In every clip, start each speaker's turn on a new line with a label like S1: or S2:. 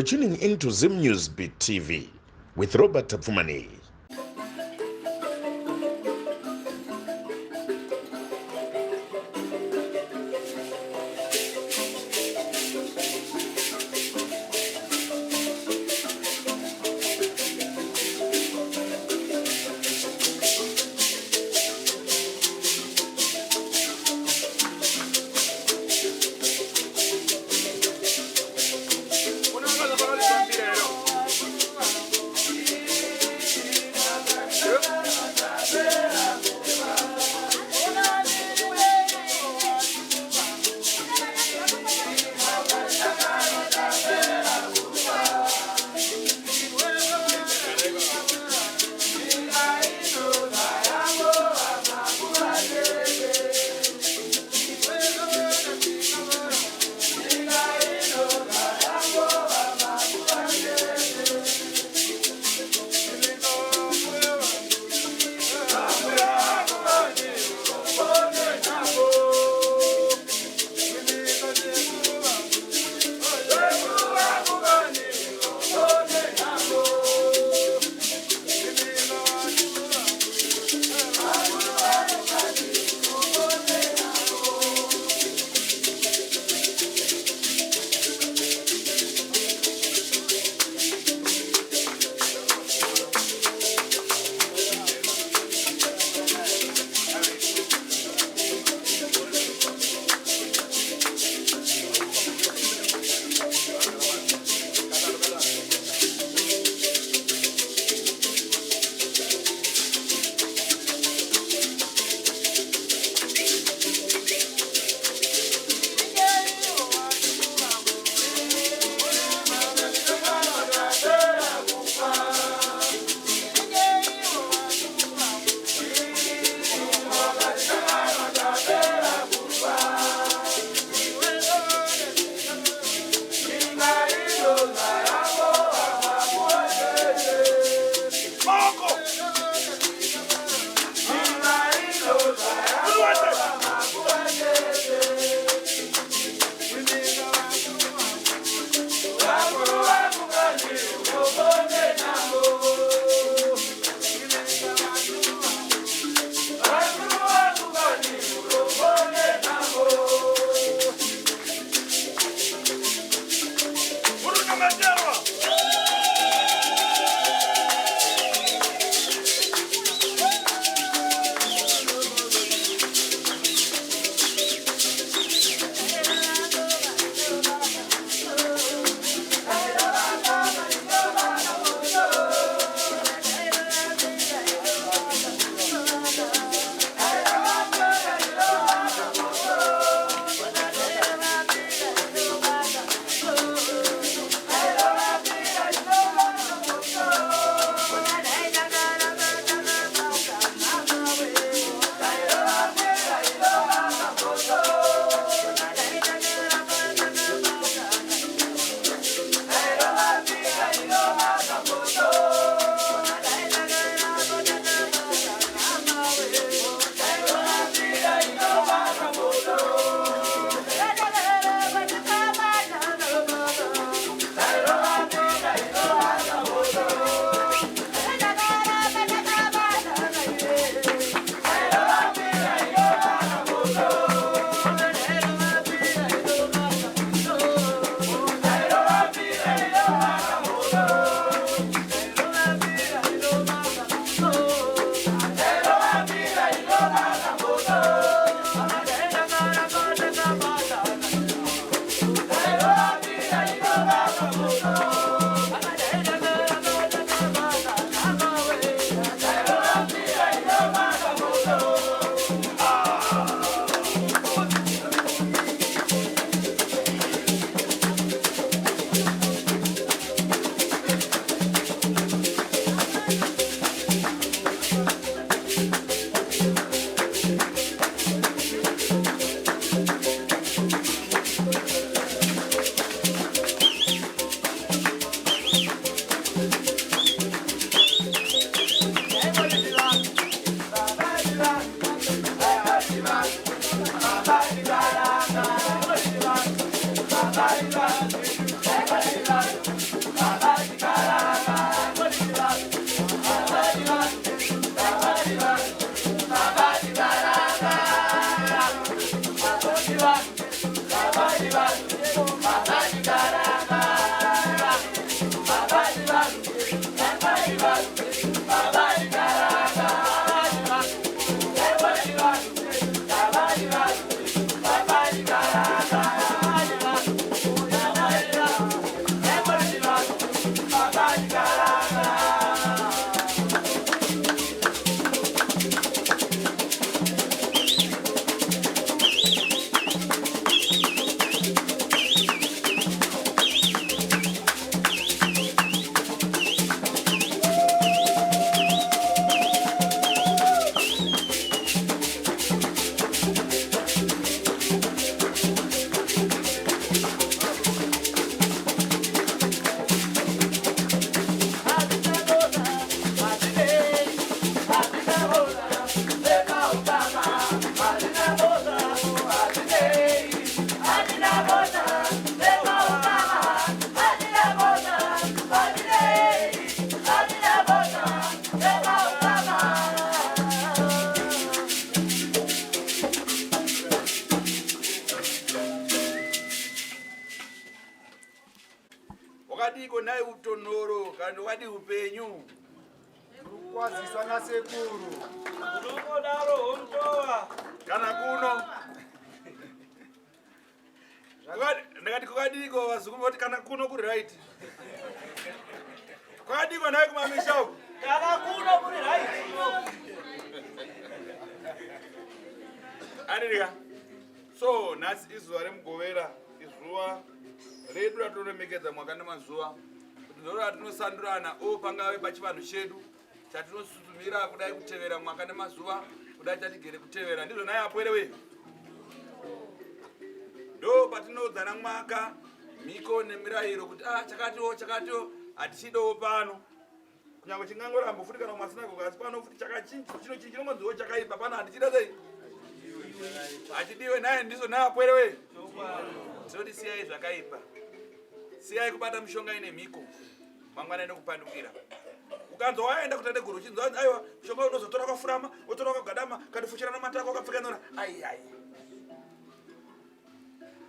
S1: tuning into Zim News Beat TV with Robert Tapfumani.
S2: waziswa nasekuru.
S3: Unongodaro ontoa.
S4: Kana kuno. Ndakati kwakadiko vazukuru voti kana kuno kuri right. Kwakadiko naye kumamisha uko.
S3: Kana kuno kuri right.
S4: Andirika. So nhasi izuva remugovera, izuva redu ratoremekedzera mwaka nemazuva. Ndiro ratinosandurana pangave pachivanhu chedu chatinosuzumira kudai kutevera mwaka nemazuva, kudai tatigere kutevera. Ndizvo naye apwerewe. Ndo patinodzana mwaka mhiko nemirayiro kuti chakatiwo hatichidowo pano. Kunyange chingangoramba futi kana mumasinagoge asi pano futi chino chinongonziwo chakaipa pano hatichida sei. Achidiwe naye ndizo naye apwerewe. Tinoti siyai zvakaipa. Siyai kubata mishonga ine mhiko. Mangwana inokupandukira. Ukanzwa waenda kutande guru uchinzwa aiwa mishonga unozotora wakafurama, wotora wakagadama, kadifuchirana matako wakapfeka nora. Ai.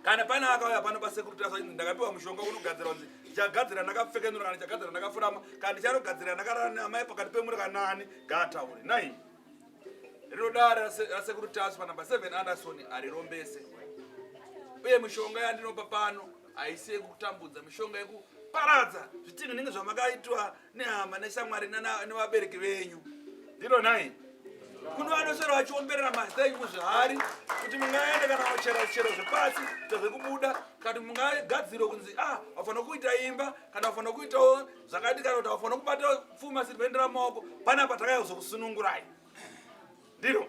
S4: Kana pana akauya pano pasekuru tasa ndakapiwa mushonga unogadzira unzi chagadzira ndakapfeka nora kana chagadzira ndakafurama kana chanogadzira ndakarana amai pakati pemuri kanani gatauri. Nai. Rinodara rasekuru tasu panamba 7 Anderson arirombese. Uye mishonga yandinopa pano haisi yekutambudza, mishonga yekuparadza zvitinhu zvamakaitwa nehama neshamwari nevabereki venyu. Ndiro nai. Kuno vanoswera vachiomberera mazenyu muzvihari kuti mungaende kana kuchera chero zvepasi zvekubuda kana mungagadzirwa kunzi wafanira kuita imba kana wafanira kuitawo zvakati kana kuti wafanira kubata pfuma siri kuendera maoko panapa takaizokusunungurai. Ndiro.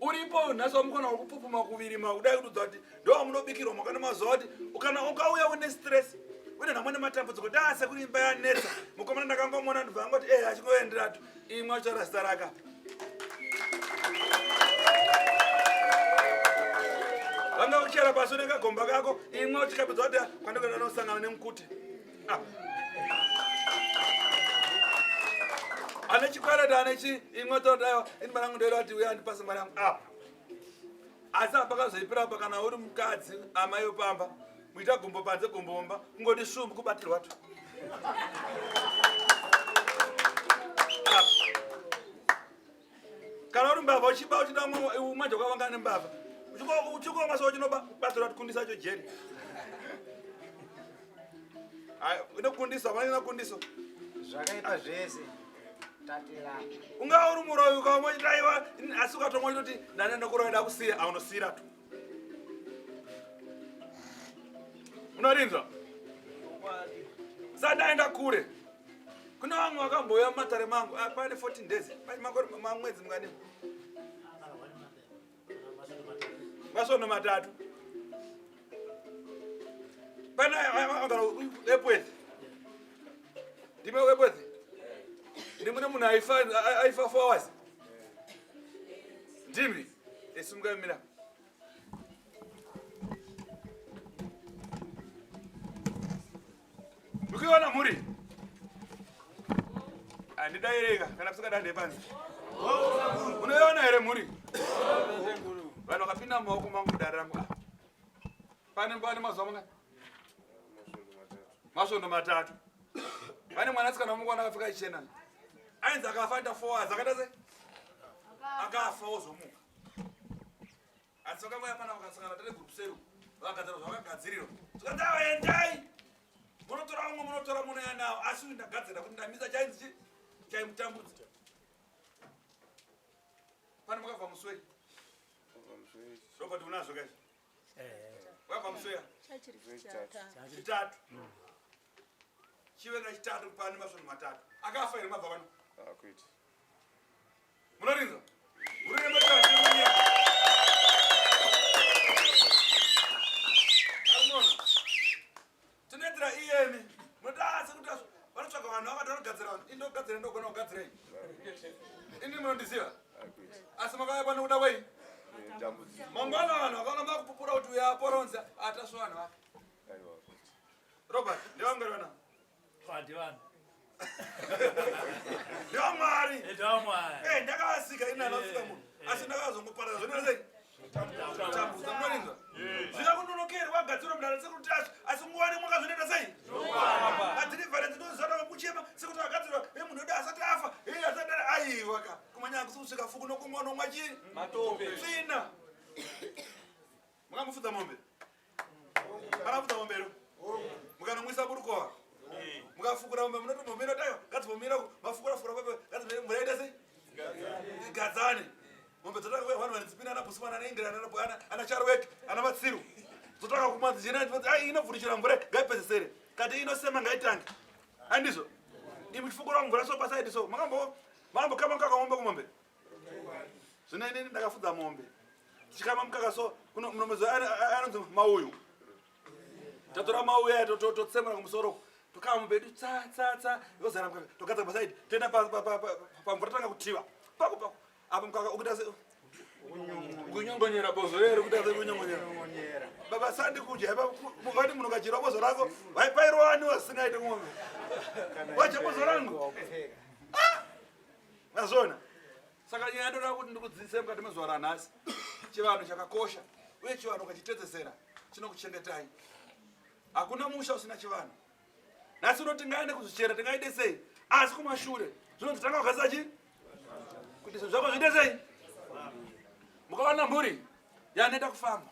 S4: Uripo nhasi wamukona kupupuma kuvirima kudai kududza kuti ndo munobikirwa mwaka nemazuva kuti kana ukauya une stress une nhamwe nematambudziko dase kuri imba yanetsa mukomana ndakangomona ndibva angoti achingoenderatu imwe achora zita raka. Vanga kuchera pasi nekagomba kako imwe uchikapedza kuti kwandikuenda nosangana nemukuti. Ane chikwarata ane imwe todaiwa inibana ngundoira kuti uya andipase mari yangu apa. Asi apakazoipira pa kana uri mukadzi amai opamba muita gombo panze gombomba kungoti shumbu kubatirwa tu. Kana uri mbavha uchiba uchida umanje kwavanga nembavha uchiko maso uchinobatirwa kundisa cho jeri. Unokundisa vanina kundiso.
S2: Zvakaipa zvese.
S4: Unga uri muroyi ukamwachitaiwa asi ukatomwa kuti ndanenda kuroida kusiya aunosiyira tu. Unorinzwa? Sadaenda kure. Kuna vamwe vakamboya mumatare mangu pane 14 days mamwedzi mungani masono matatu. Pana Epwezi. Ndime Epwezi. Ndimune munhu aifa 4 hours. Ndimi esimukamira. Ukiona muri andidaireka kana kusakadande panzi. Unoona here muri vanhu vakapinda mumaoko mangu kudaramo pane mazuva mangani masondo matatu. Pane mwanasikana wamukwana akapfeka ichena ainzi akafa nda 4 hours akada sei akafa ozomuka. Asi vakamwaya pana vakasangana tare group seru vakagadzira zvavakagadzirirwa tikanzi endai munotora umwe munotora munoya nawo asi ndagadzira kuti ndamisa chainzi chaimutambudza. Pane makabva muswei Robert unazvo kaizvo wakabva muswei chitatu chivenga chitatu pane masvono matatu akafa here mabva pano munorinzwa murinemataa tinoendera iyemi munodasa kuti vanotsvaga vanhu vakati vanogadzira vanhu indogadzira ndogona kugadzirei ini munondiziva asi makauya pano kuda kwei mangwana vanhu vakaramba kupupura kuti uya aporonza atasva vanhu vake. Robert ndevangariwana ndevamwari ndakavasika inanasika munhu asi ndakazongoparara zvonasei tambudza munorinzwa zvikakunonokeri wagadzirwa mudara sekuti tacho asi nguwani mwakazvinoita sei adhirivhare ndinozara muchema sekuti wagadzirwa munhu ode asati afa aiwa ka kumanya kususika fuku nokumwana mwachi
S3: Matombe.
S4: tsina mukamufudza mombe akafudza mombero mukanomwisa burukowa mukafukura mombe munoti mombe inotayo ngadzivomira mafukura fura pepe ngadzivere mvura ite sei igadzane mombe dzotaka vanhu vanedzipina ana busumana anaindirana ana charwek ana matsiru dzotaka kumadzina inovhurishira mvura ngaipedzesere kati inosema ngaitange andizvo imufukura mvura so pasaidi so makambokama mukaka mombe kumombe zvino inini ndakafudza mombe tichikama mukaka so kuno munomezo anonzi mauyu tatora mauyu aya totsemura kumusoro tokama mombe yedu tsa yozara mukaka togadza pasaidi toenda pamvura tanga kutiwa pako apo mukaka ukuita se kunyongonyera bozo rero kuita se kunyongonyera baba sandi kudya mukati munhu kachirwa bozo rako vaipairwani wasingaite kumombe wacha bozo rangu mazona saka nyaya ndoda kuti ndikudzidzise mukati mezuva ranhasi chivanhu chakakosha uye chivanhu ukachitedzesera chinokuchengetai hakuna musha usina chivanhu nhasi unoti ngaende kuzvichera tingaite sei asi kumashure zvinonzi tanga kugadzisa chi kuti zvinhu zvako zviite sei mukawana mhuri yanoita kufamba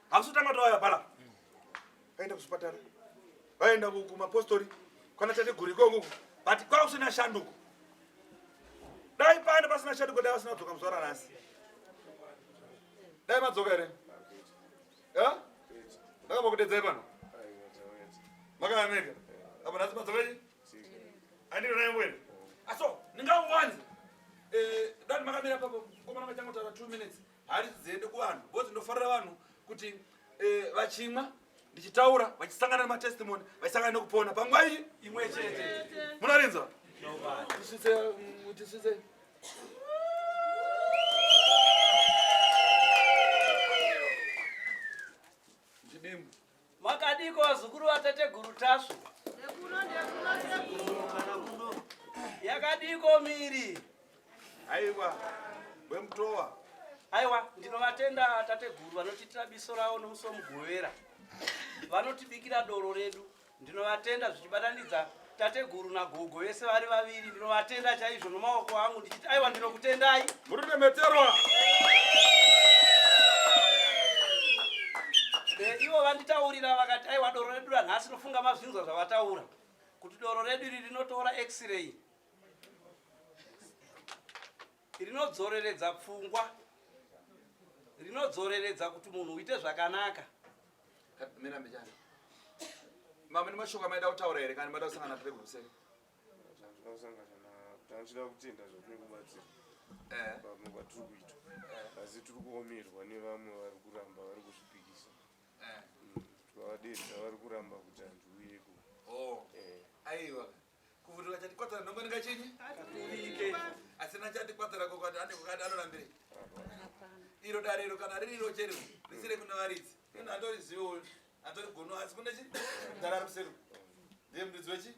S4: hakusi tanga tovaya pala vaenda kuzvipatara vaenda kumapostori kana tateguru ikoko but kwakusina shanduko dai pane pasina shanduko dai vasina kudzoka muzuva ranhasi dai madzoka here ndakambokudedzai pano makayameka apa nhasi madzoka chi andiro naimwene aso ndingauwanze dani makamira papo komana machangotaura 2 minutes hari dziende kuvanhu bhozi ndofarira vanhu kuti vachimwa ndichitaura vachisangana nematestimony vachisangana nekupona panguva iyi
S3: Imwe chete.
S4: munarinza tisise chidimbu
S3: Makadiko wazukuru watateguru tasu. Yakadiko miri.
S4: aiwa wemutowa
S3: Aiwa, ndinovatenda tateguru vanochitira biso ravo nomusomugovera. Vanotibikira doro redu. Ndinovatenda zvichibatanidza tateguru nagogo vese vari vaviri. Ndinovatenda chaizvo nomaoko angu ndichiti aiwa ndinokutendai.
S4: muri nemeterwa
S3: Ivo vanditaurira vakati aiwa doro redu ranhasi nofunga mazvinzwa zvavataura. Kuti doro redu iri rinotora x-ray. Rinodzoreredza pfungwa. Rinodzoreredza kuti munhu uite zvakanaka.
S4: mira mbechana mama nemashoko maida kutaura here kana maida kusangana nateguru sei
S5: tachida kutenda zvakuri kubatsira pamwe kwatiri kuita asi tiri kuomerwa nevamwe vari kuramba vari kuzvipikisa twavadedza vari kuramba kuti hanzi uyeko
S4: aiwa kuvhurika chatikwatsara ndongoni ngachinyi asina chatikwatsara kokati anorambirei iro dariro kana ririro chero risire kuna varidzi ino andorizivo andorigono asi kune chi dara rusero ndiye mudzi wechi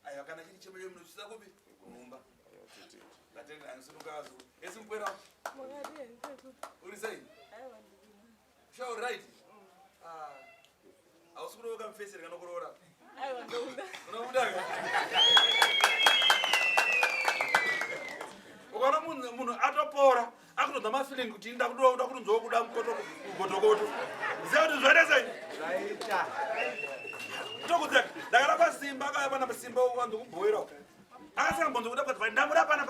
S4: aiwa kana chiri chemeye munochisa kupi kumumba ngatengaanisunukazo esi mukwera uri sei sure right hausi kunovoka mufeseri kana kuroora unomudaka ukaona munhu atopora akutodza mafiling kuti ndakuda kutonzwa kuda mugotogoto ziva kuti zvaitesei tokudzeka ndakarapa simba akaya pana pasimba wanzo kubhoira akasangambonzo kuda kuti ndamura pana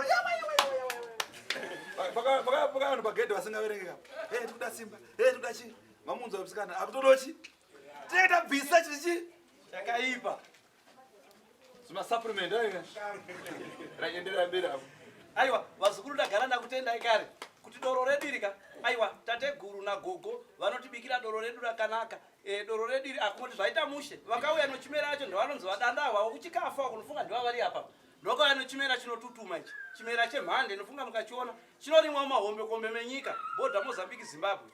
S4: pakavanhu pagedhe vasingaverengeka tikuda simba tikuda chi mamunzo amusikana akutodochi tiita bhisa chichi
S3: Chakaipa.
S4: zvimasupplement aika raenderera mberi apo
S3: Aiwa, vazukuru ndagara ndakutendai kare. Kuti doro redu irika. Aiwa, tateguru nagogo vanotibikira doro redu rakanaka. Doro redu iri akungoti zvaita mushe. Vakauya nochimera acho ndovanonzi vadanda ava uchikafa kunofunga ndiva vari apa. Ndokauya nochimera chinotutuma ichi. Chimera chemhande inofunga mukachiona. Chinorimwa mahombe kombe menyika. Bhodha Mozambique Zimbabwe.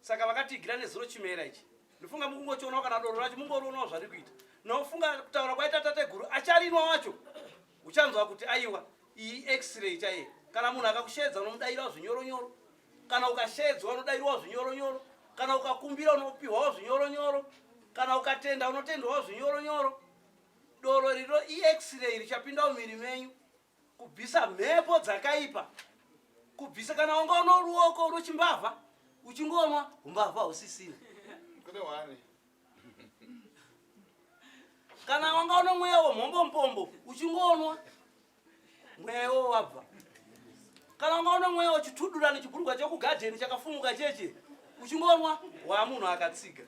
S3: Saka vakatigira nezuro chimera ichi. Ndofunga mungochiona kana doro racho mungorionawo zvari kuita. Nofunga kutaura kwaita tateguru acharinwa wacho. Uchanzwa kuti aiwa iyi x-ray chaiye. Kana munhu akakushedza unomudairawo zvinyoronyoro. Kana ukashedzwa unodairwawo zvinyoronyoro. Kana ukakumbira unopiwawo zvinyoronyoro. Kana ukatenda unotendwawo zvinyoronyoro. doro rino i-x-ray richapinda mumiri menyu kubvisa mhepo dzakaipa, kubvisa kana ungaona ruoko ruchimbavha uchingonwa umbavha husisina,
S5: kune wani
S3: kana wangaona mweya wemhombompombo uchingonwa mweya wabva, kana wangaona mweya wachitudura nechibhurugwa chekugadheni chakafumuka cheche uchingonwa wamunhu akatsiga.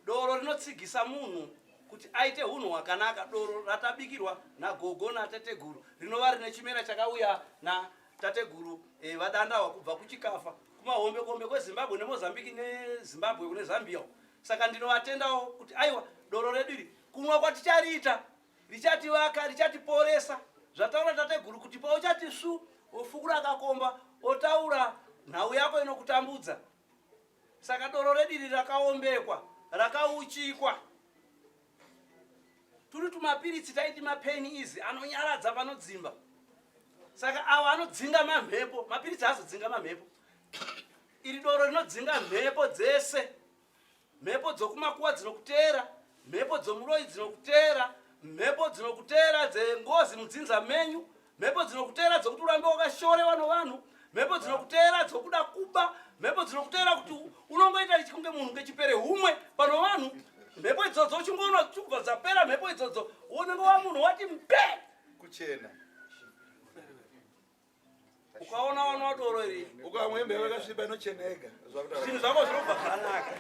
S3: Doro rinotsigisa munhu kuti aite hunhu hwakanaka. Doro ratabikirwa nagogo natateguru rinova rine chimera chakauya natateguru vadandahwa kubva kuchikafa kumahombekombe kwezimbabwe nemozambiki nezimbabwe kune zambia. Saka ndinovatendawo kuti aiwa doro redu iri kumwa kwatichariita richativaka richatiporesa. Zvataura tateguru kuti pauchati svu ofukura akakomba otaura nhau yako inokutambudza. Saka doro redu iri rakaombekwa rakauchikwa. Turi tumapiritsi taiti mapeni izi anonyaradza panodzimba. Saka ava anodzinga mamhepo, mapiritsi azodzinga mamhepo. Iri doro rinodzinga mhepo dzese, mhepo dzokumakuwa dzinokutera, mhepo dzomuroi dzinokutera, mhepo dzinokutera dzengozi mudzinza menyu, mhepo dzinokutera dzokuti urambe wakashorewa novanhu, mhepo dzinokutera dzokuda kuba, mhepo dzinokutera kuti unongoita chikunge munhu ngechipere humwe pano vanhu. Mhepo idzodzo uchingoona chubva dzapera mhepo idzodzo unenge wa munhu wati mpe
S5: kuchena
S3: ukaona wana wadoro iri
S4: ukamwe mbewu yakasviba inocheneka
S3: zvinhu zvako zvinobva zvanaka.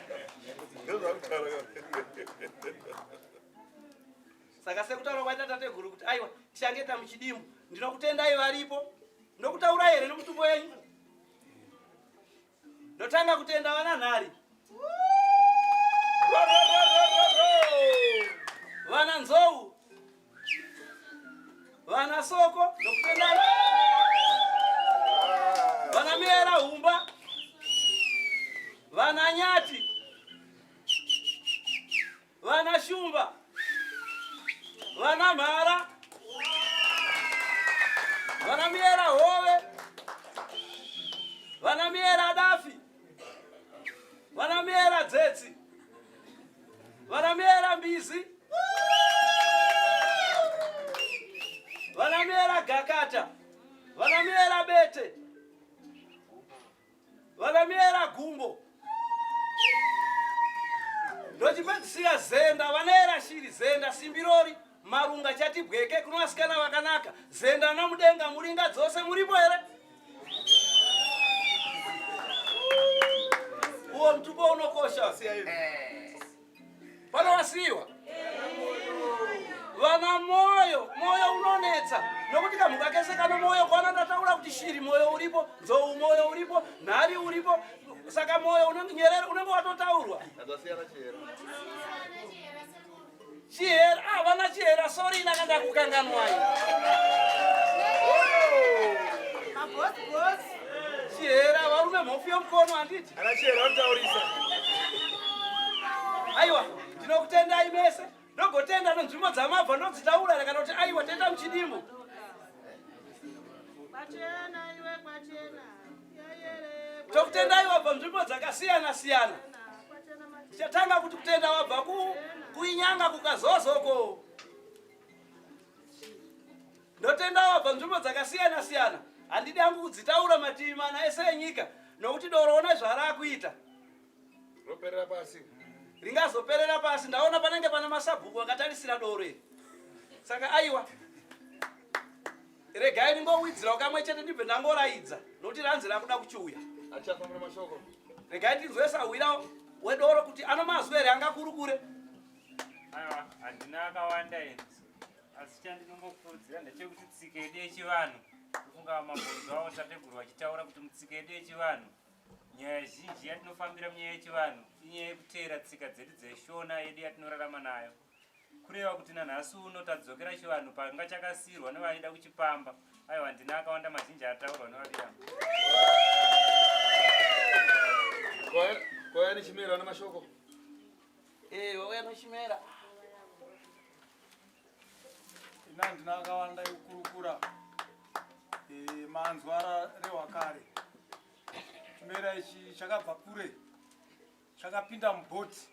S3: Saka sekutaura kwaita tateguru kuti aiwa tichangeta muchidimbu ndinokutendai varipo ndokutaura here nemutumbo wenyu. Ndotanga kutenda vana nhari, vana nzou, vana soko ndokutendai, vana miera humba, vana nyati, vana shumba, vana mhara, vana miera hove, vana miera dafi, vana miera dzetsi, vana miera mbizi, vana miera gakata, vana miera bete, vana miera gumbo, ndochipedzisira zenda, vanaera shiri, zenda simbirori, marunga chati bweke kuno vasikana vakanaka, zenda namudenga muringa dzose muripo here? Uwo mtupo unokosha pano wasiwa. Vana moyo, moyo unonetsa nokuti kamhuka kese kano moyo kwana ndataura kuti shiri moyo uripo, nzou moyo uripo, nhari uripo. Saka moyo unonyerera unenge watotaurwa. Chihera, vana chihera, sorry nakanda kukanganwai. Chihera varume mhofu yomukono handiti.
S4: ana chihera vanotaurisa.
S3: Aiwa, ndinokutendai mese. Ndogotenda nenzvimbo dzamabva ndodzitaura kana kuti aiwa tenda muchidimbu.
S6: Kwachena iwe kwachena.
S3: Tokutendai wabva nzvimbo dzakasiyana siyana. Tichatanga kuti kutenda wabva kuinyanga kukazozoko. Ndotenda wabva nzvimbo dzakasiyana siyana. Handidi hangu kudzitaura mativi mana ese enyika nokuti doroona zvarakuita.
S5: roperera pasi
S3: Ringazoperera pasi. Ndaona panenge pana masabhuku akatarisira doro iri. Saka aiwa regai ndingowidzira kamwe chete ndibve ndangoraidza nokuti ranzi rakuda kuchiuya.
S5: achafambira mashoko
S3: Regai tinzwesa wira wedoro kuti anomazwa here angakurukure.
S7: Aiwa, handina akawanda eni. Asi chandinongokurudzira ndechekuti tsika yedu yechivanhu, kufunga mabhonzo awo tateguru vachitaura kuti mutsika yedu yechivanhu, nyaya zhinji yatinofambira munyaya yechivanhu inyaya yekuteera tsika dzedu dzeshona yedu yatinorarama nayo. Kureva kuti nanhasi uno tadzokera chivanhu panga chakasiyirwa nevaida kuchipamba. Aiwa, handina akawanda mazhinji ataurwa nevaviramo.
S5: kwaya nechimera namashoko
S3: Wauya nochimera.
S2: ina ndina akawanda ekukurukura manzwa rehwakare. Chimera ichi chakabva kure, chakapinda mubhoti.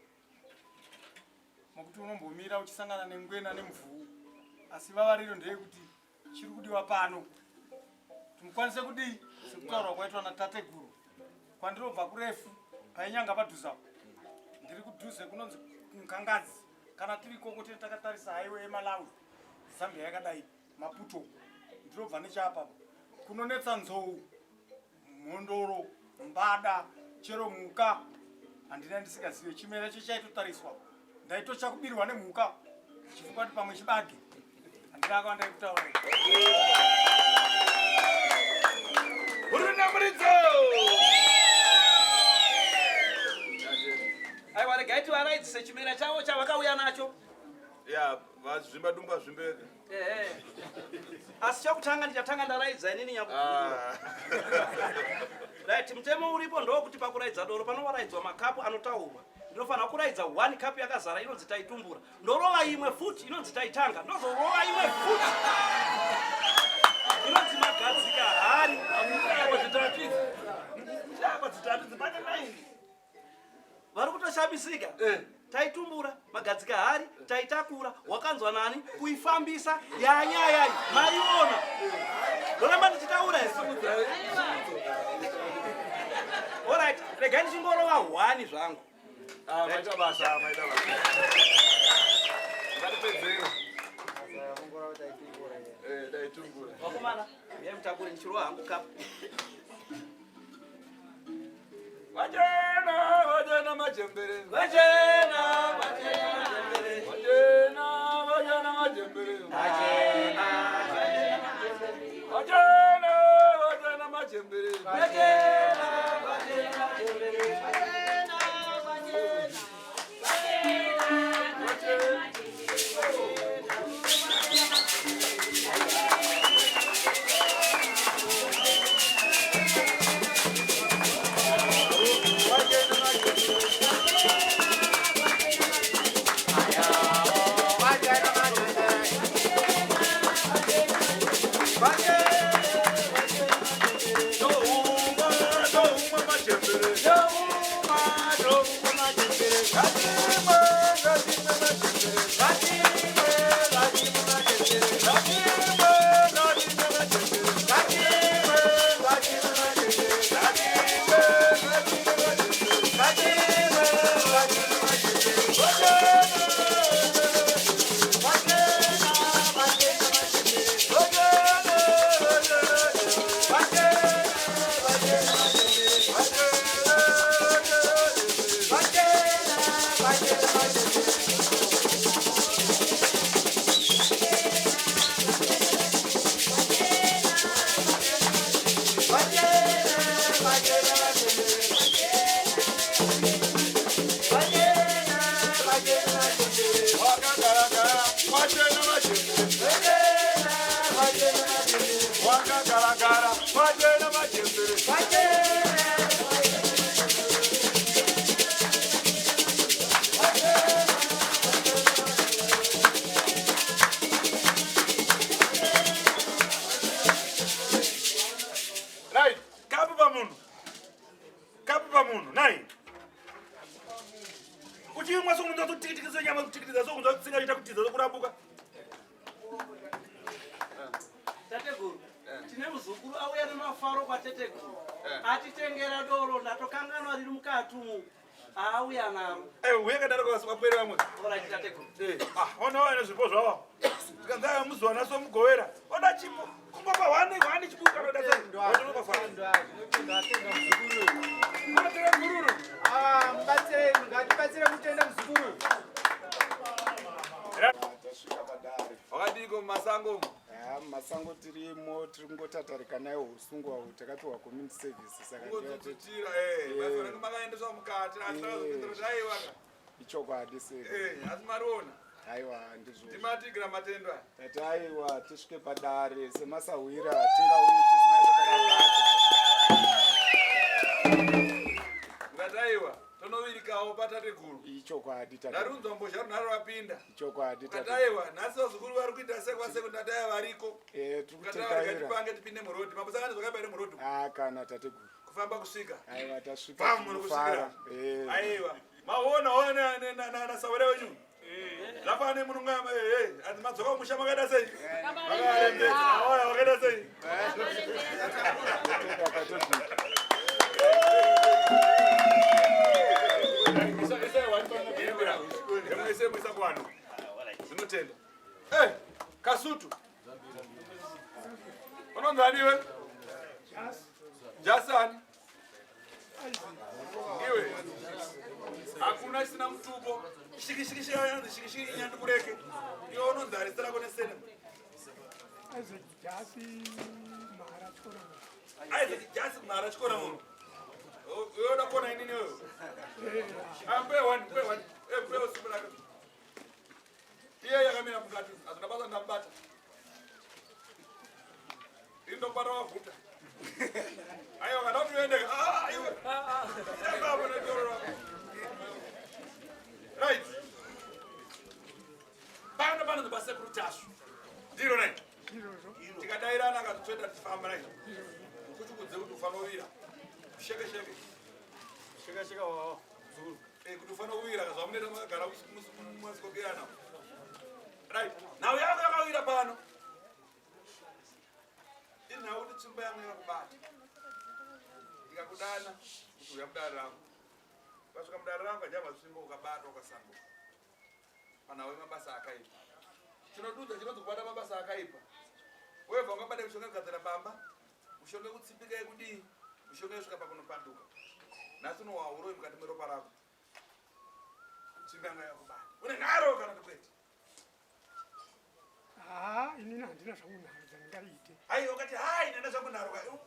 S2: mokuti unombomira uchisangana nengwena nemvuu. Asi vavariro ndeyekuti chiri kudiwa pano timukwanise kudii sekutaurwa kwaitwa natateguru kwandinobva kurefu painyanga padhuzapo ndiri kudhuze kunonzi Mkangazi kana tiri ikoko tiri takatarisa highway yeMalawi Zambia yakadai Maputo ndinobva nechapa kunonetsa nzou mhondoro mbada chero mhuka handina ndisingazive chimera chaitotariswa ndaitochakubirwa nemhuka chifukwati pamwe chibage handina akawanda ekutaura
S3: aiwa regai tivaraidzise chimera chavo chavakauya nacho.
S4: Ya, vazvimba dumba zvimbeke.
S3: Asi chakutanga ndichatanga ndaraidza inini nyakukuru. Right, mtemo uripo ndokuti pakuraidza doro panovaraidzwa makapu anotaurwa. Ndinofanira kuraidza 1 cup yakazara inonzi taitumbura. Ndorova imwe futi inonzi taitanga. Ndozorova imwe futi inonzi magadzika hari. Ndapa dzitatu dzipane 9. Vari kutoshamisika. Taitumbura magadzika hari, taitakura, wakanzwa nani, kuifambisa yanyaya maiona. Ndoramba ndichitaura isi. Alright, regai ndichingorova 1 zvangu.
S4: Maita basa. Ngatipedzero. Taitumbura.
S3: Wakomana, yeye mtakuri nchiro hangu kapu.
S4: Vajana majembere.
S3: Vajana atitengera doro ndatokanganwa riri mukati umu auya naro
S4: uyakadaro kwaswapwere vamwe
S3: orachitateko
S4: onawana zvipo zvavo tikanzaya muzwana somugovera oda chipo kungopa hwane chipukaodasaigururu
S2: ngatibatsire mutenda muzukuru
S4: wakadiko mumasango
S5: masango tirimo tiri kungotatarika nayo usungu hwawo takapiwa community service saka
S4: ngotutira makaendeswa mukati aiwa
S5: ichokwadi seka
S4: asi mariona
S5: aiwa ndizvo
S4: timatigira matendwa
S5: tati aiwa tisvike padare semasahwira tingauyi tisinatakabata
S4: ngati aiwa tonovirikawo patateguru
S5: ichokwadi
S4: ndarunzwa mbozha runharo rapinda
S5: ichokwadi
S4: kataiwa nhasi vazukuru vari kuita sekwasekundadaya variko tikataiwakatipange tipinde murodi mambosangani zvakabaire murodi
S5: kana tateguru
S4: kufamba kusvika
S5: aiwa tasvika
S4: aiwa maona nasaure wenyu Lafane mununga azimadzoka musha makada sei? Makarembedza. Awaya wakada sei? Isa kwano. Zinotenda. Kasutu. Unonzaniwe? Jasani. Iwe. Hakuna sina mtubo. Shiki nyandi kureke. Iyo unonzari sitara kone sena. Jasi mara chikora muno. Yoda kona inini wewe. Ampe wani. Pe usibulaka. Iye yakamira mukati. Azinabasa ndambata. Indo para wavuta. Ayo kana kuti uende. Iwe. Ndakaba ndorora. Right. Bana basa kutasu. Ndiro nai. Tikadairana akatotenda tifamba nai. Kuti kudze kuti ufano wira. Sheke wa zuru. Kuti ufano wira kazwa munenda magara musikogeyana. Right. Now yakawira pano. Ina kuti tsimba yangu yakubata. Ikakudana kuti uyamudara rangu. Vasvika mudara rangu ajama zvisimbo ukabata ukasango. Pana we mabasa akaipa. Chinodudza chinozokubata mabasa akaipa. Wewe ungabata mishonga kugadzira bamba. Ushonge kutsipika yekudii. Ushonge kusvika pakunopanduka. Nasi unowauroi mukati meropa rako. Tsimba yangu yakubata. Une nharo kana kuti kwete.
S8: Inini handina zvangu nharo dzandingaite.
S4: Hai wakati hai nenda zvangu nharo.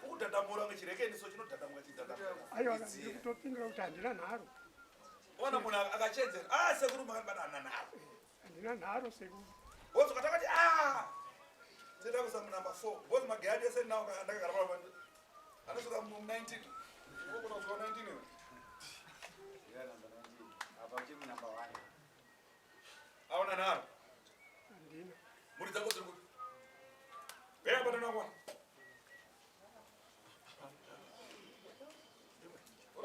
S4: Kudhadhamura ngechirekeni so chinodhadhamura chidhadhamura.
S8: Aiwa ndiri kutopindura kuti handina nharo.
S4: Ona munhu akachedzera sekuru makabata nharo.
S8: Handina nharo sekuru.
S4: Wozo katakati ndida kusa number 4. Wozo magadi ese nawo ndakagara pa vanhu. Anosuka mu 19. Wokona kusuka 19 wewe.
S2: Ya number 19. Apa timu number 1.
S4: Aona nharo.
S8: Handina.
S4: Muri dzako dziri kuti. Bea bana nakwa.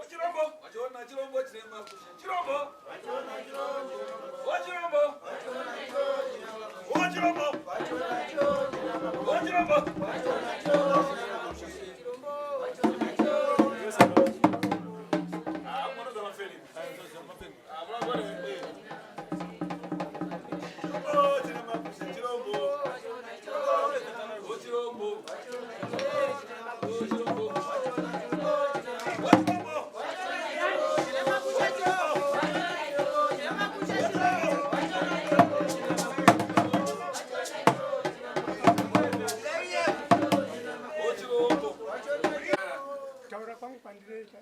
S4: Chirombo chirema kusha. Chirombo.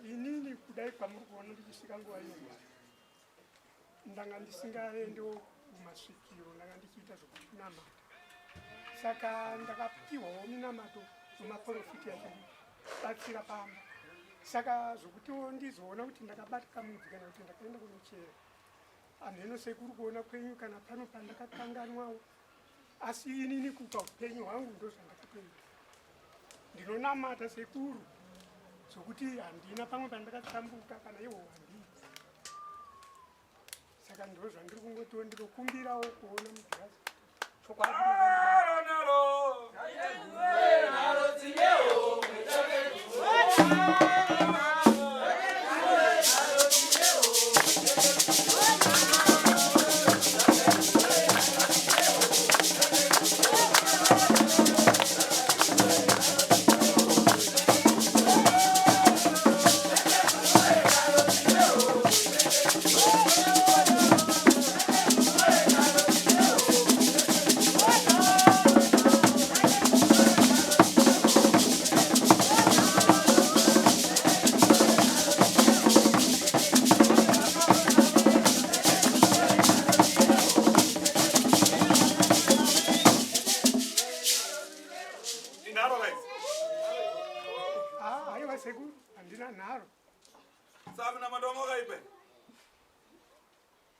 S8: Inini kudai kwamuri kuona ndichisvika nguva iyo ndanga ndisingaendewo kumasvikiro, ndanga ndichiita zvokunamata. Saka ndakapiwawo minamato nemaprofiti achibatsira pamba. Saka zvokutiwo ndizoona kuti ndakabata kamudzi kana kuti ndakaenda kunochera. Hamheno sekuru kuona kwenyu kana pano pandakakanganwawo. Asi inini kupa upenyu hwangu ndozvandakatoita. Ndinonamata sekuru. Sokuti handina pamwe pandakatsambuka kana iwo handina. Saka ndozvandiri kungotiwo ndinokumbirawo kuona mudhirasi.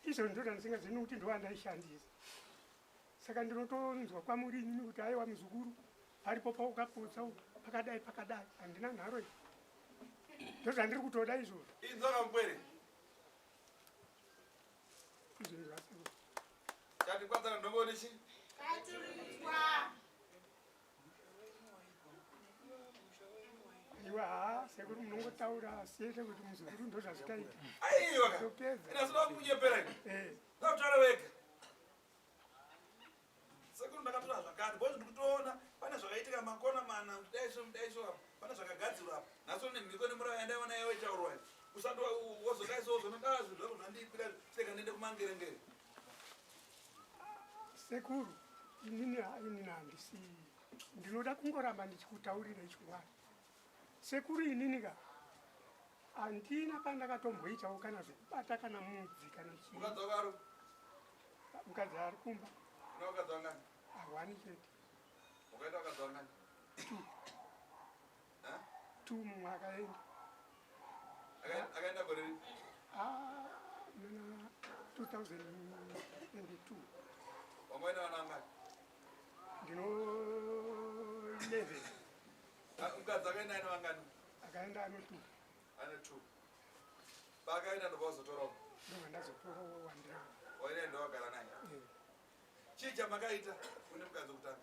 S8: Izvo ndiro ndandisingazini kuti ndovandaishandisa. Saka ndinotonzwa kwamuri inini kuti aiwa muzukuru paripo paukaputsa pakadai handina nharo iyi. Ndiro zvandiri kutoda izvozvo.
S4: Inzaka mpwere.
S8: Izvo ndivasi
S4: Chati kwanza ndongoni chi?
S8: Iwa sekuru munongotaura siete kuti muzukuru ndo zvazvikaita.
S4: Aiwa. Ina sinoda kunyepera ini. Ndakutara wega. Sekuru ndakatora zvakati, bozi ndikutoona pane zvakaitika makona mana mudaiso pane zvakagadzirwa apa. Naso nemhiko nemurava yandaona yewe chaurwa. Usati wozodaiso zvonoda zvinhu zvako zvandipira seka ndiende kumangerengere.
S8: Sekuru inini handisi ndinoda kungoramba ndichikutaurira chingwani. Sekuru inini ka handina pandakatomboitawo kana zvekubata kana mudzi kana chii.
S4: Mukadzi wako
S8: mukadzi ari kumba.
S4: Una mukadzi wangani?
S8: Awani chete.
S4: Ukaita mukadzi wangani?
S8: 2 mumwe akaenda.
S4: Akaenda gore ripi?
S8: Nana 2022.
S4: Wamwaina wana wangani?
S8: Ndino 11.
S4: Mukadzi akaenda ane wangani?
S8: Akaenda ano 2.
S4: Ane 2. Pakaenda ndopazotorawo?
S8: Ndobva ndazotorawo wandira.
S4: Waenda wagara naye? Chii chamakaita kune mukadzi wekutanga?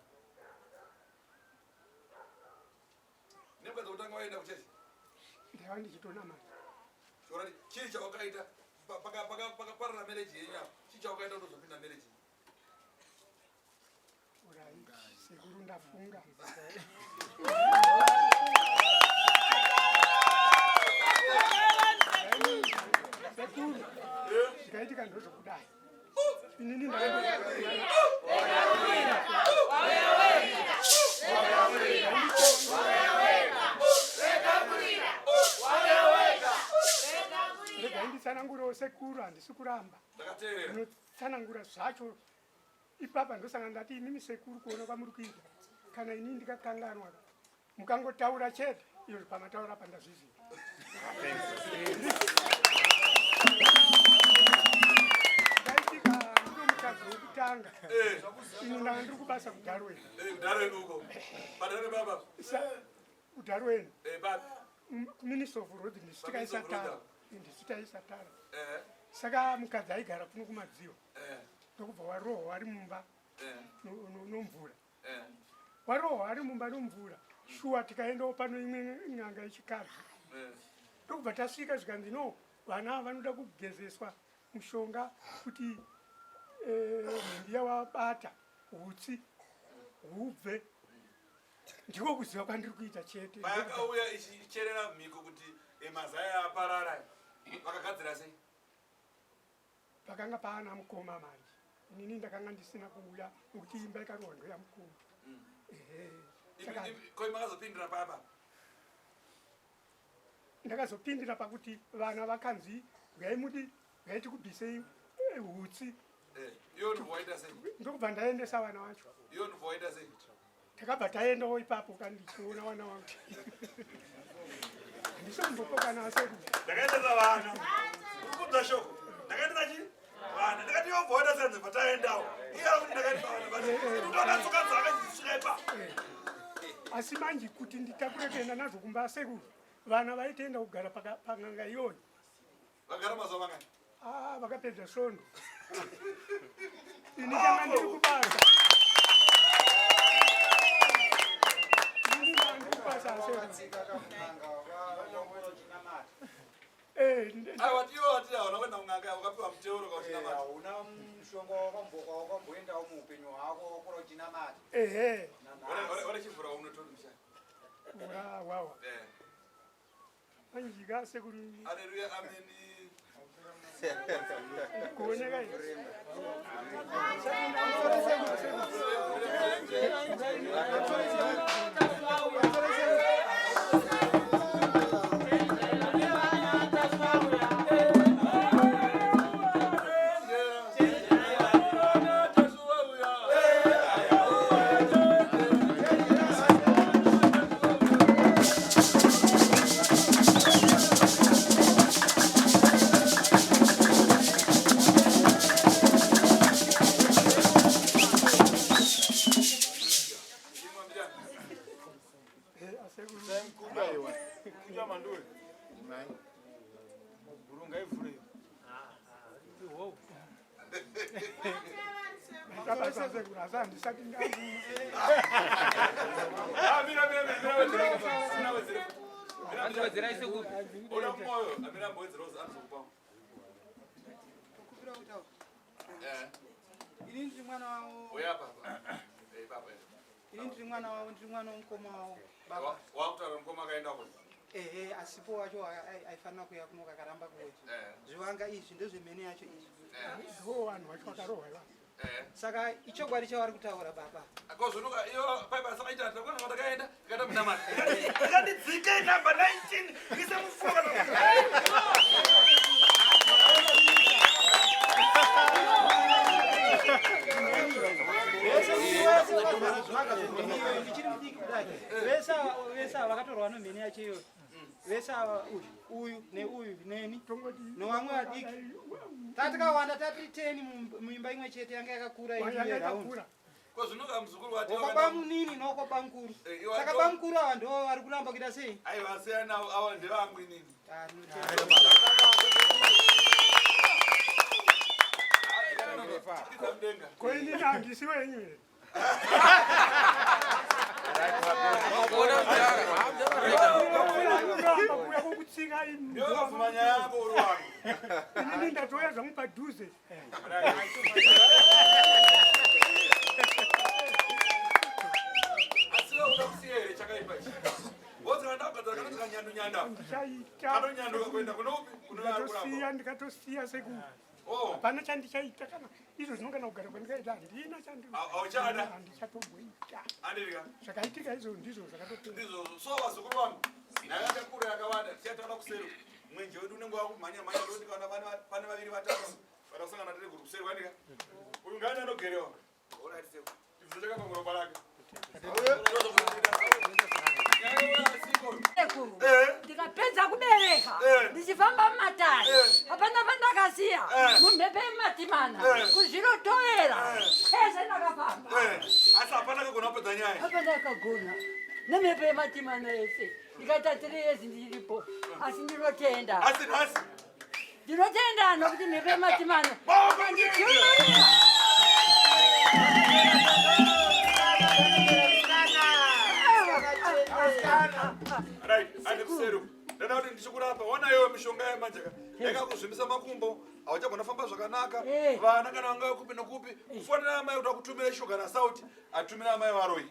S4: Nemukadzi wekutanga waenda kuchechi?
S8: Ndaiva ndichitonamata.
S4: Chorati chii chawakaita pakaparara mereji yenyu apa? Chii chawakaita kutozopinda mereji?
S8: Urai sekuru ndafunga. Sekuru zvikaitika ndozvokudai. Inini regai nditsanangurewo sekuru, handisi kuramba. Ndinotsanangura zvacho. Ipapa ndosangana ndati inini sekuru kuona kwamuri kuita. Kana inini ndikakanganwa mukangotaura chete izvo pamataura pandazviziva. Ndaitika ndiro mukadzi wekutanga. Ini ndanga ndiri kubasa kuDarwen.
S4: KuDarwen uko. Padare baba.
S8: kuDarwen.
S4: Baba.
S8: Minister of Road ndisvikaisa tara. Ndisvikaisa tara. Saka mukadzi aigara kuno kumadziva. Ndokubva warohwa wari mumba nomvura. Warohwa ari mumba nomvura. Shuwa tikaendawo pano imwe n'anga yechikadzi. Ndokubva tasvika zvikanzi no vana vanoda kugezeswa mushonga kuti mhindi yawabata hutsi hubve. Ndiko kuziva kwandiri kuita chete.
S4: Pakauya ichicherera mhiko kuti mazaya aparara. Vakagadzira sei?
S8: Pakanga paana mukoma manje. Inini ndakanga ndisina kuuya nokuti imba ikarohwa ndoyamukoma.
S4: Koi makazopindira papa?
S8: Ndakazopindira pakuti vana vakanzi ngaiti kubvisei hutsi.
S4: Iyo ndobva waita sei?
S8: Ndokubva ndaendesa vana vacho.
S4: Iyo ndobva waita sei?
S8: Takabva taendawo ipapo kandichiona vana vangu. Handisombokoka nase.
S4: Ndakaendesa vana. Urikudza shoko. Ndakaendesa chii? Vana. Ndakati yobva waita sei ndobva taendawo. Iya kuti ndakaendesa vana basi. Ndotokatsuka dzaka dzisvika ipapo.
S8: Asi manje kuti nditakure kuenda nazvo kumba sekuru. Vana vaitoenda kugara pang'anga iyoyo.
S4: Vagara mazuva mangani?
S8: Vakapedza svondo. Ini kanga ndiri kubasa.
S4: Aiwa wakaenda kun'anga wakapiwa muteuro kauchinamata.
S9: Una mushonga wakamboka wakamboendawo muupenyu hwako kurochinamata.
S4: Ore chivhura unotori mushaka.
S8: Wawa. Anjika sekuru.
S4: Haleluya, ameni.
S8: Kuoneka ndikabasa sekuru asandisati ndavuma.
S9: Ini ndiri mwana wavo. Ini ndiri mwana wavo, ndiri mwana womukoma wavo. Baba.
S4: Wakutaura mukoma akaenda kuti.
S9: Asipo wacho aifanira kuya kuno kakaramba kuti. Zvivanga izvi ndezvemene yacho izvi.
S8: Ho vanhu vacho vakarohwa ivavo.
S9: Saka ichokwadi chavari kutaura baba.
S4: Akozonuka iyo paipa sakaita takona matakaenda kata mnamata. Kandidzike number 19 ngise mufoka.
S9: Vesa vakatorwa nomheni yacho iyoyo. Vesa uyu neuyu neni nevamwe vadiki tatikawanda tati 10 muimba imwe chete yanga yakakura iraundi
S4: Kozonuka muzukuru wati
S9: bamunini noko bamukuru saka bamukuru ava ndo vari kuramba kuita sei
S4: aivasiyana ava ndevamwe nini
S8: Koini handisi wenyu here. Kuya kokutsika
S4: ndovafumanya yako uri wangu
S8: inini ndatoya zvangu padhuze.
S4: asiwe uda kusiya here chakaipa ichi wozikandakugadzira kanotika nyandunyanda anonyanduka kuenda kunopi
S8: Ndikatosiya ndikatosiya sekuru. Hapana chandichaita kana izvo zvinongana kugara kwandikaita handina
S4: auchada
S8: handichatogweita.
S4: andirika
S8: Zvakaitika izvo ndizvo zvakatopera.
S4: ndizvo so vazukuru vangu nakachakura yakawanda tichataura kuseri mwenje wedu unenge wakumhanya mhanya ndoti kana pane vaviri vatatu vakakusangana tiri guru kuseri kwanika uyu ngani anogerewa ibvizo chakapangura parake
S6: ndikapedza kubereka ndichifamba mumatare hapana pandakasiya mumhepo yematimana kuzvirotovera ese ndakafamba
S4: asi hapana kagona kupedza nyaya
S6: hapana kagona nemhepo yematimana ese ndikaita 3 years ndiripo asi ndinotenda
S4: asi nhasi
S6: ndinotenda nokuti mhepo yematimana
S4: andikuseru ndada kuti ndichikurapa wana iwe mishonga yemanjaka yakakuzvimbisa makumbo hauchagona famba zvakanaka vana kana vanga kupi nokupi kufanira amai kuti akutumire shuga nasauti atumire amai varoi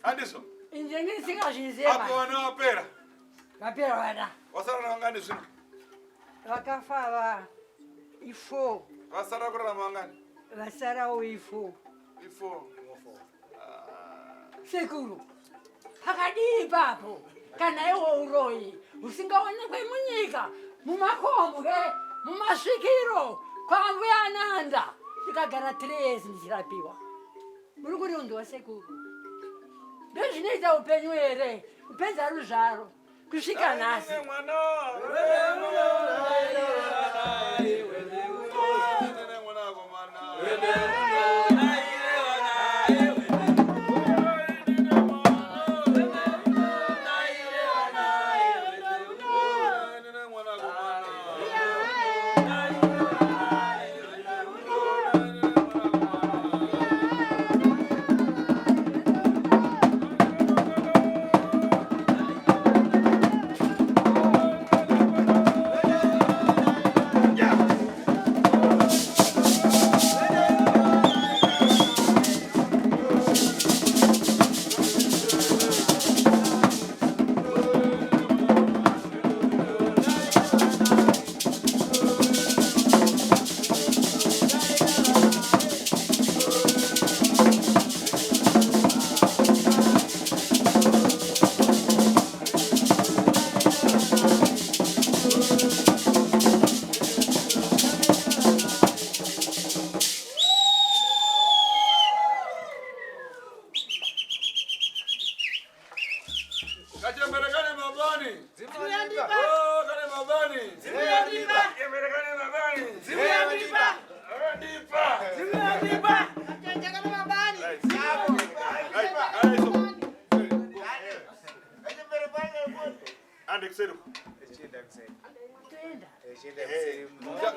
S4: handizvo
S6: inje ndisingazviziva
S4: apo vana vapera
S6: vapera vana
S4: wasara navangani zvino
S6: vakafa va 4
S4: vasara kurarama vangani
S6: vasarawo 4
S4: ifo
S6: sekuru pakadii papo kana iwo uroyi usingaonekwe munyika mumakombwe mumasvikiro kwambuya Ananda ndikagara 3 years ndichirapiwa muri kuti undiwa sekuru ndozvinoita upenyu here kupedza ruzvaro kusvika nhasi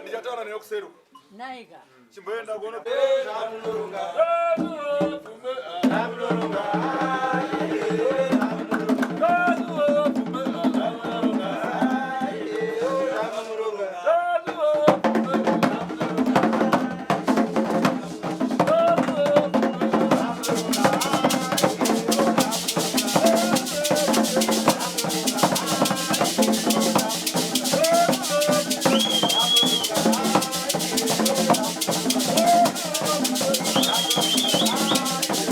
S4: ndichataura newe kuseruka
S6: Naiga.
S4: Chimboenda kuno.
S10: Thank you.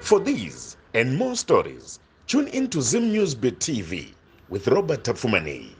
S1: For these and more stories, tune in to Zim Newsbeat TV with Robert Tafumani.